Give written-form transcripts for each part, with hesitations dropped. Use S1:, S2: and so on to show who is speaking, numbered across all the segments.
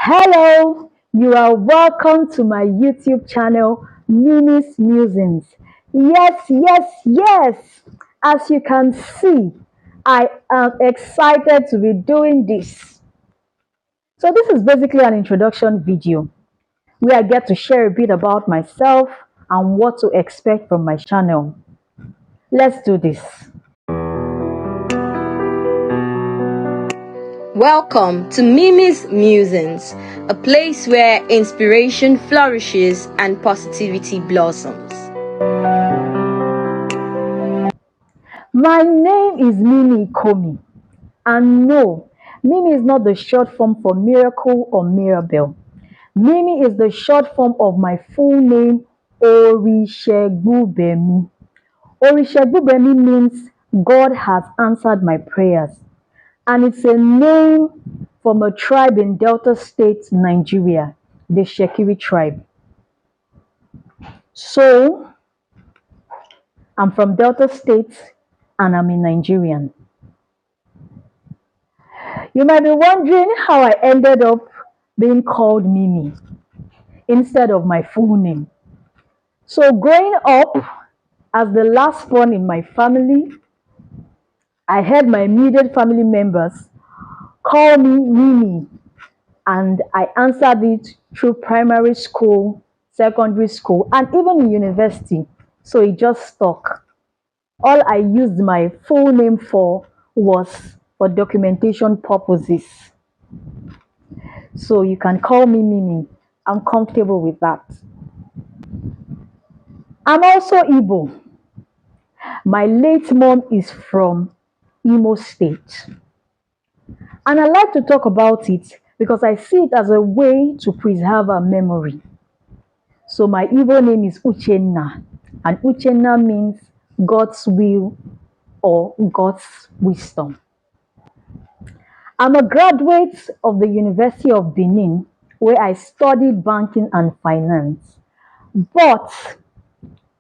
S1: Hello, you are welcome to my YouTube channel, Mimi's Musings. Yes. As you can see, I am excited to be doing this. So this is basically an introduction video where I get to share a bit about myself and what to expect from my channel. Let's do this.
S2: Welcome to Mimi's Musings, a place where inspiration flourishes and positivity blossoms.
S1: My name is Mimi Ikomi, and no, Mimi is not the short form for miracle or Mirabelle. Mimi is the short form of my full name, Orishegbubemi. Orishegbubemi means God has answered my prayers, and it's a name from a tribe in Delta State, Nigeria, the Shekiri tribe. So, I'm from Delta State and I'm a Nigerian. You might be wondering how I ended up being called Mimi instead of my full name. So growing up as the last born in my family, I heard my immediate family members call me Mimi, and I answered it through primary school, secondary school, and even in university. So it just stuck. All I used my full name for was for documentation purposes. So you can call me Mimi. I'm comfortable with that. I'm also Igbo. My late mom is from Imo State. And I like to talk about it because I see it as a way to preserve our memory. So my Igbo name is Uchenna, and Uchenna means God's will or God's wisdom. I'm a graduate of the University of Benin, where I studied banking and finance, but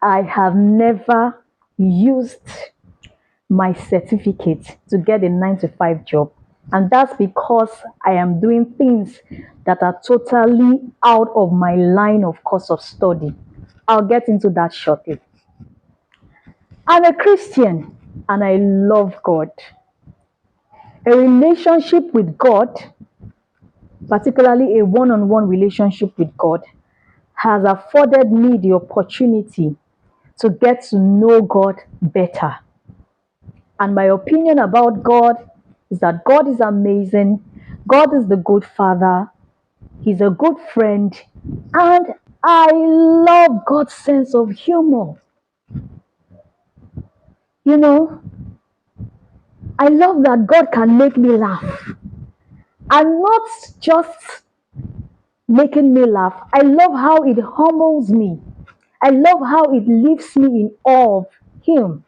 S1: I have never used my certificate to get a 9 to 5 job. And that's because I am doing things that are totally out of my line of course of study. I'll get into that shortly. I'm a Christian and I love God. A relationship with God, particularly a one-on-one relationship with God, has afforded me the opportunity to get to know God better. And my opinion about God is that God is amazing. God is the good father. He's a good friend. And I love God's sense of humor. You know, I love that God can make me laugh. And not just making me laugh. I love how it humbles me. I love how it leaves me in awe of Him.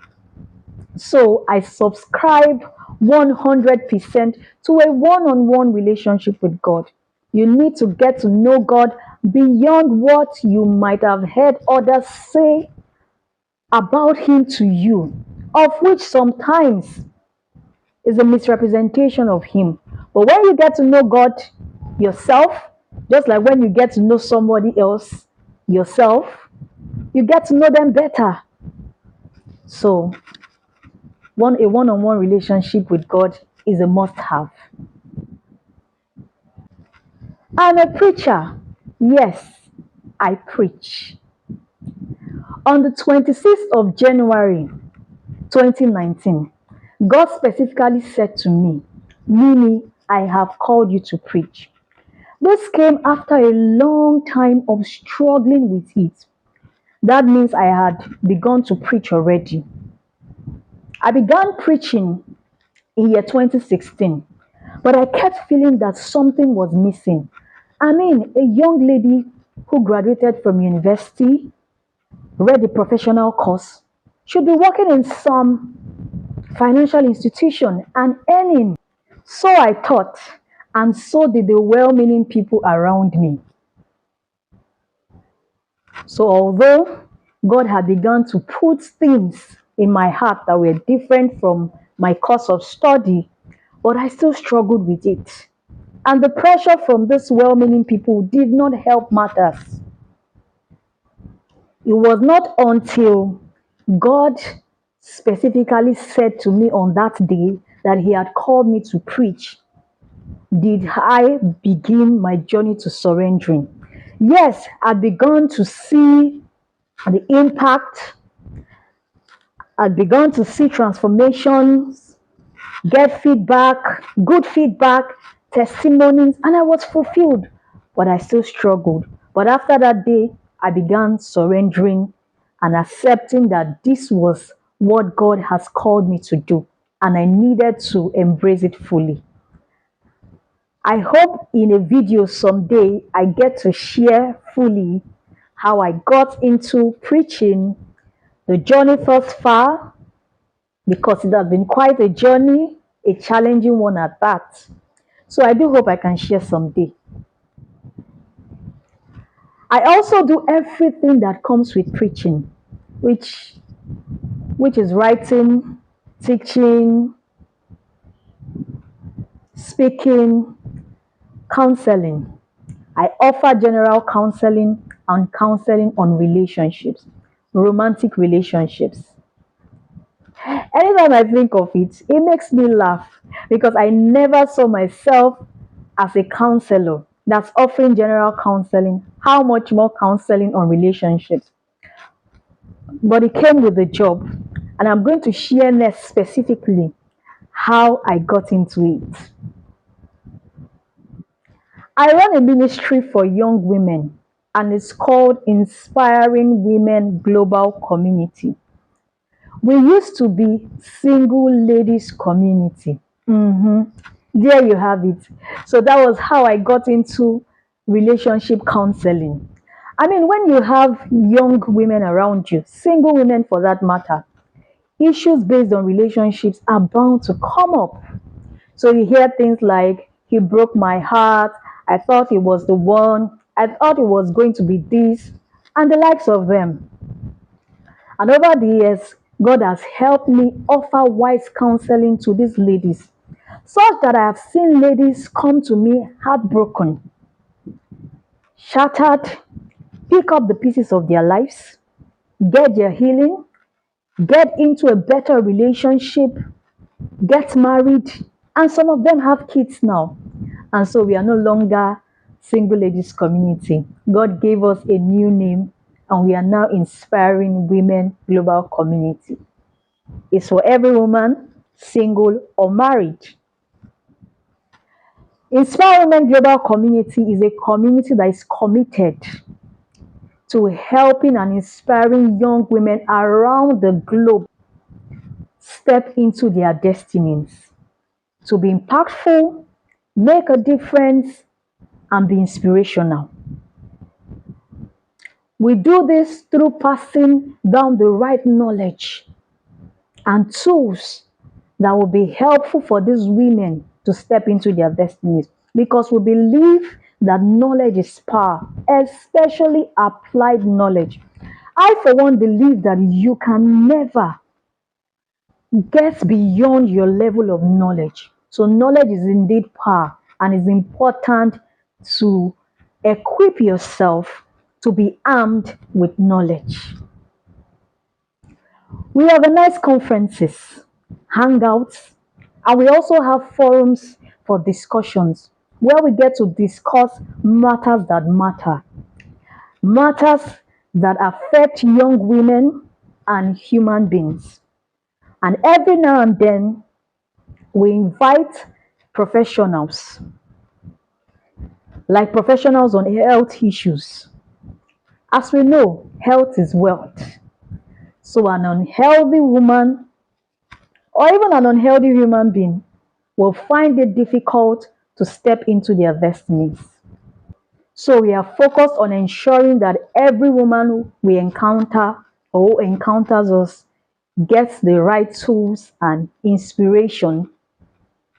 S1: So I subscribe 100% to a one-on-one relationship with God. You need to get to know God beyond what you might have heard others say about Him to you, of which sometimes is a misrepresentation of Him. But when you get to know God yourself, just like when you get to know somebody else yourself, you get to know them better. So a one-on-one relationship with God is a must-have. I'm a preacher. Yes, I preach. On the 26th of January 2019, God specifically said to me, Mimi, I have called you to preach. This came after a long time of struggling with it. That means I had begun to preach already. I began preaching in year 2016, but I kept feeling that something was missing. I mean, a young lady who graduated from university, read a professional course, should be working in some financial institution and earning. So I thought, and so did the well-meaning people around me. So although God had begun to put things in my heart that were different from my course of study, but I still struggled with it. And the pressure from these well-meaning people did not help matters. It was not until God specifically said to me on that day that He had called me to preach did I begin my journey to surrendering. Yes, I'd begun to see the impact, I'd begun to see transformations, get feedback, good feedback, testimonies, and I was fulfilled, but I still struggled. But after that day, I began surrendering and accepting that this was what God has called me to do, and I needed to embrace it fully. I hope in a video someday I get to share fully how I got into preaching, the journey thus far, because it has been quite a journey, a challenging one at that. So I do hope I can share someday. I also do everything that comes with preaching, which which is writing, teaching, speaking, counseling. I offer general counseling and counseling on relationships, romantic relationships. Anytime I think of it, it makes me laugh because I never saw myself as a counselor that's offering general counseling. How much more counseling on relationships? But it came with the job, and I'm going to share next specifically how I got into it. I run a ministry for young women, and it's called Inspiring Women Global Community. We used to be single ladies community. There you have it. So that was how I got into relationship counseling. I mean, when you have young women around you, single women for that matter, issues based on relationships are bound to come up. So you hear things like, he broke my heart, I thought he was the one, I thought it was going to be this, and the likes of them. And over the years, God has helped me offer wise counseling to these ladies, such that I have seen ladies come to me heartbroken, shattered, pick up the pieces of their lives, get their healing, get into a better relationship, get married, and some of them have kids now. And so we are no longer single ladies community. God gave us a new name, and we are now Inspiring Women Global Community. It's for every woman, single or married. Inspire Women Global Community is a community that is committed to helping and inspiring young women around the globe step into their destinies, to be impactful, make a difference, and be inspirational. We do this through passing down the right knowledge and tools that will be helpful for these women to step into their destinies, because we believe that knowledge is power, especially applied knowledge. I, for one, believe that you can never get beyond your level of knowledge. So, knowledge is indeed power, and it's important to equip yourself to be armed with knowledge. We organize conferences, hangouts, and we also have forums for discussions where we get to discuss matters that matter, matters that affect young women and human beings. And every now and then, we invite professionals, like professionals on health issues. As we know, health is wealth. So, an unhealthy woman or even an unhealthy human being will find it difficult to step into their destinies. So we are focused on ensuring that every woman we encounter or who encounters us gets the right tools and inspiration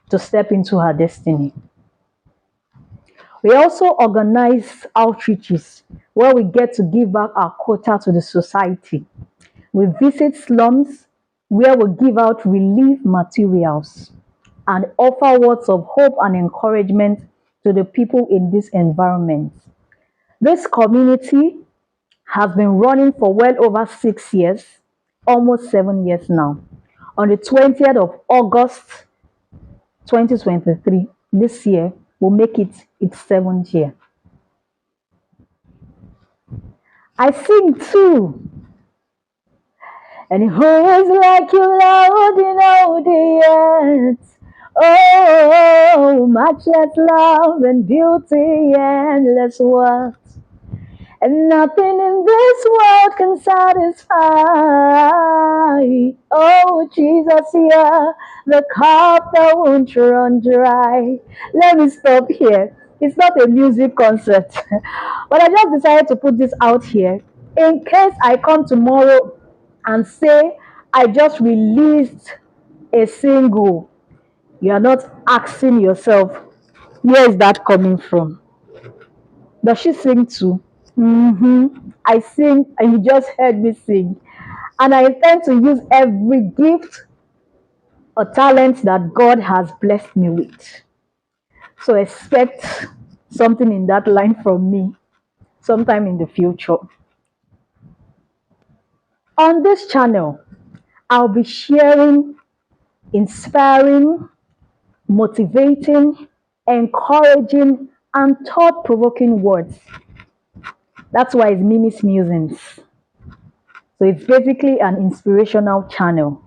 S1: to step into her destiny. We also organize outreaches where we get to give back our quota to the society. We visit slums where we give out relief materials and offer words of hope and encouragement to the people in this environment. This community has been running for well over 6 years, almost 7 years now. On the 20th of August 2023, this year will make it its 7th year. I sing too. And who is like you, Lord, in all the earth? Oh, matchless love and beauty, endless worth. And nothing in this world can satisfy. Oh, Jesus, yeah, the cup that won't run dry. Let me stop here. It's not a music concert, but I just decided to put this out here in case I come tomorrow and say I just released a single. You are not asking yourself, where is that coming from? Does she sing too? I sing, and you just heard me sing. And I intend to use every gift or talent that God has blessed me with. So expect something in that line from me sometime in the future. On this channel, I'll be sharing inspiring, motivating, encouraging, and thought provoking words. That's why it's Mimi's Musings. So it's basically an inspirational channel.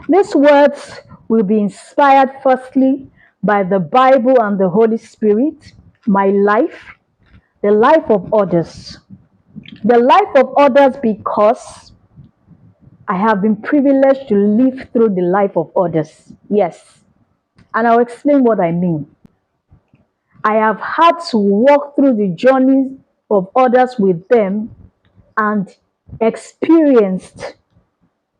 S1: These words will be inspired firstly by the Bible and the Holy Spirit, my life, the life of others. The life of others because I have been privileged to live through the life of others. Yes. And I'll explain what I mean. I have had to walk through the journeys of others with them and experienced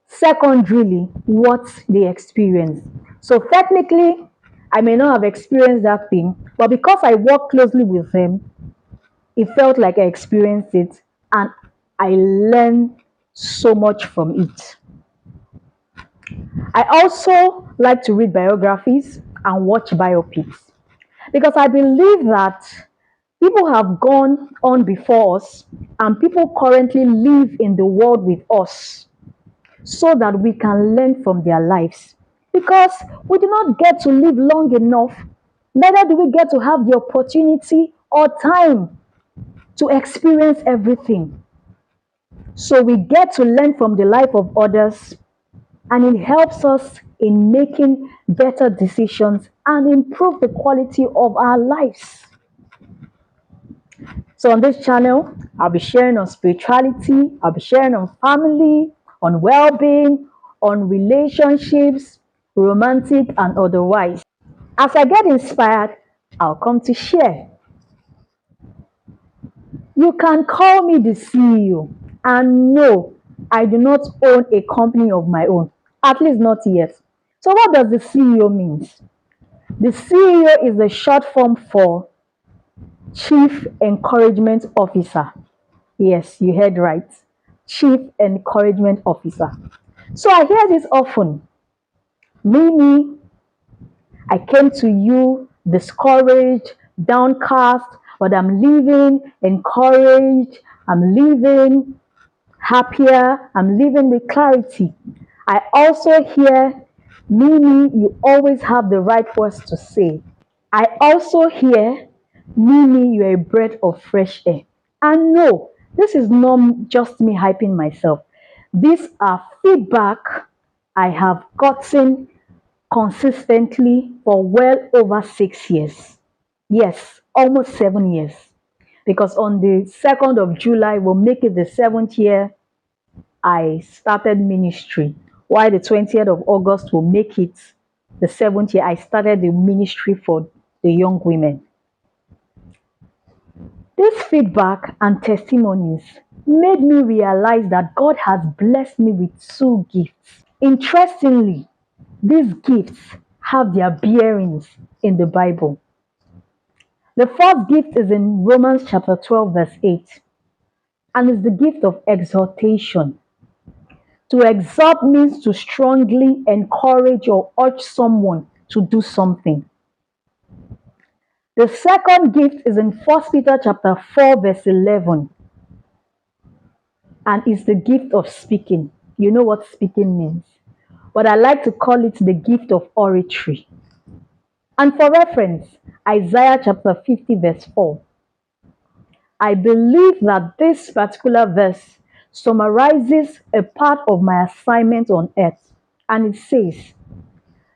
S1: secondarily what they experienced. So technically, I may not have experienced that thing, but because I worked closely with them, it felt like I experienced it and I learned so much from it. I also like to read biographies and watch biopics because I believe that people have gone on before us and people currently live in the world with us so that we can learn from their lives. Because we do not get to live long enough, neither do we get to have the opportunity or time to experience everything. So we get to learn from the life of others, and it helps us in making better decisions and improve the quality of our lives. So on this channel, I'll be sharing on spirituality, I'll be sharing on family, on well-being, on relationships, romantic and otherwise. As I get inspired, I'll come to share. You can call me the CEO, and no, I do not own a company of my own, at least not yet. So what does the CEO mean? The CEO is the short form for Chief Encouragement Officer. Yes, you heard right. Chief Encouragement Officer. So I hear this often. Mimi, I came to you discouraged, downcast, but I'm living encouraged. I'm living happier. I'm living with clarity. I also hear, Mimi, you always have the right words to say. I also hear, Mimi, you're a breath of fresh air. And no, this is not just me hyping myself. These are feedback I have gotten consistently for well over 6 years. Yes, almost 7 years. Because on the 2nd of July will make it the 7th year I started ministry. While the 20th of August will make it the 7th year I started the ministry for the young women. This feedback and testimonies made me realize that God has blessed me with two gifts. Interestingly, these gifts have their bearings in the Bible. The first gift is in Romans chapter 12, verse 8, and is the gift of exhortation. To exhort means to strongly encourage or urge someone to do something. The second gift is in 1 Peter chapter 4 verse 11, and it's the gift of speaking. You know what speaking means, but I like to call it the gift of oratory. And for reference, Isaiah chapter 50 verse 4. I believe that this particular verse summarizes a part of my assignment on earth, and it says,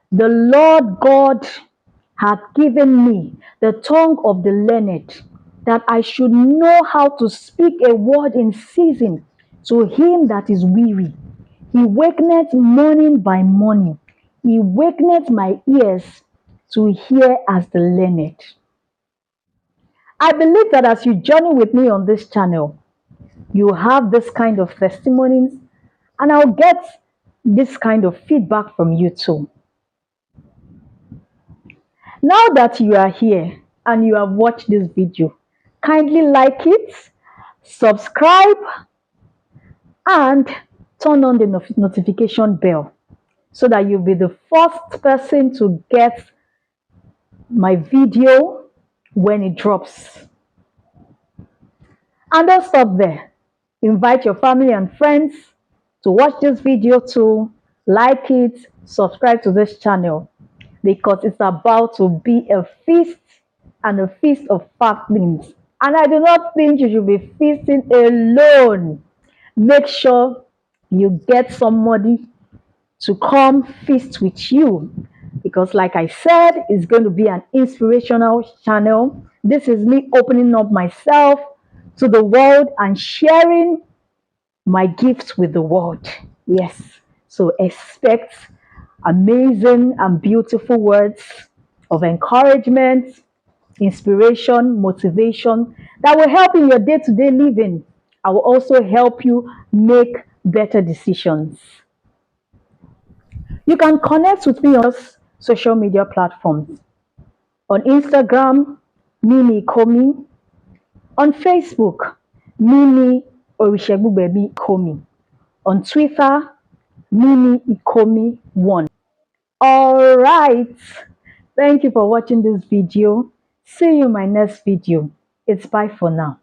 S1: "The Lord God hath given me the tongue of the learned, that I should know how to speak a word in season to him that is weary. He wakeneth morning by morning. He wakeneth my ears to hear as the learned." I believe that as you journey with me on this channel, you have this kind of testimonies, and I'll get this kind of feedback from you too. Now that you are here and you have watched this video, kindly like it, subscribe, and turn on the notification bell so that you'll be the first person to get my video when it drops. And don't stop there. Invite your family and friends to watch this video too, like it, subscribe to this channel, because it's about to be a feast, and a feast of fattenings. And I do not think you should be feasting alone. Make sure you get somebody to come feast with you, because like I said, it's going to be an inspirational channel. This is me opening up myself to the world and sharing my gifts with the world. Yes, so expect amazing and beautiful words of encouragement, inspiration, motivation that will help in your day-to-day living. I will also help you make better decisions. You can connect with me on social media platforms. On Instagram, Mimi Ikomi. On Facebook, Mimi Orishegbubemi Ikomi. On Twitter, Mimi Ikomi 1. All right. Thank you for watching this video. See you in my next video. It's bye for now.